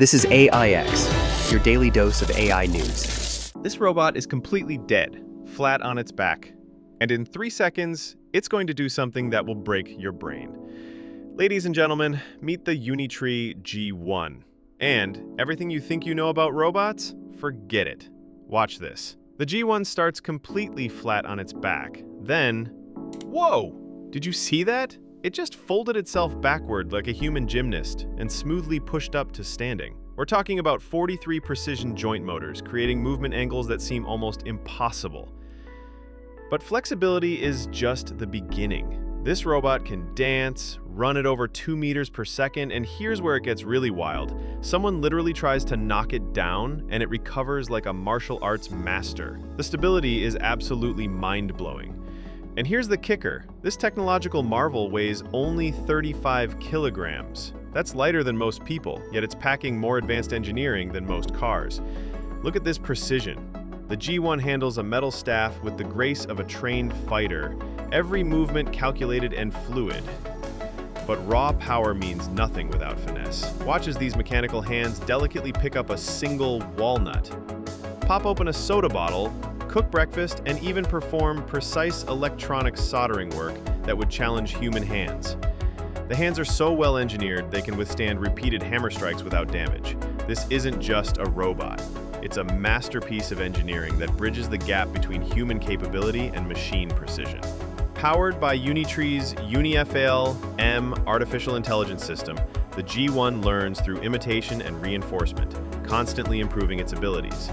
This is AIX, your daily dose of AI news. This robot is completely dead, flat on its back. And in 3 seconds, it's going to do something that will break your brain. Ladies and gentlemen, meet the Unitree G1. And everything you think you know about robots? Forget it. Watch this. The G1 starts completely flat on its back. Then, whoa! Did you see that? It just folded itself backward like a human gymnast and smoothly pushed up to standing. We're talking about 43 precision joint motors, creating movement angles that seem almost impossible. But flexibility is just the beginning. This robot can dance, run at over 2 meters per second, and here's where it gets really wild. Someone literally tries to knock it down, and it recovers like a martial arts master. The stability is absolutely mind-blowing. And here's the kicker. This technological marvel weighs only 35 kilograms. That's lighter than most people, yet it's packing more advanced engineering than most cars. Look at this precision. The G1 handles a metal staff with the grace of a trained fighter, every movement calculated and fluid. But raw power means nothing without finesse. Watch as these mechanical hands delicately pick up a single walnut, pop open a soda bottle, cook breakfast, and even perform precise electronic soldering work that would challenge human hands. The hands are so well engineered they can withstand repeated hammer strikes without damage. This isn't just a robot. It's a masterpiece of engineering that bridges the gap between human capability and machine precision. Powered by Unitree's UniFAL-M artificial intelligence system, the G1 learns through imitation and reinforcement, constantly improving its abilities.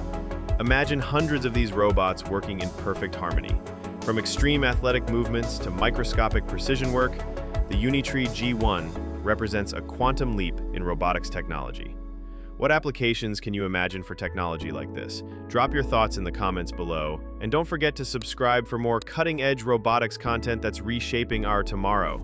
Imagine hundreds of these robots working in perfect harmony. From extreme athletic movements to microscopic precision work, the Unitree G1 represents a quantum leap in robotics technology. What applications can you imagine for technology like this? Drop your thoughts in the comments below, and don't forget to subscribe for more cutting-edge robotics content that's reshaping our tomorrow.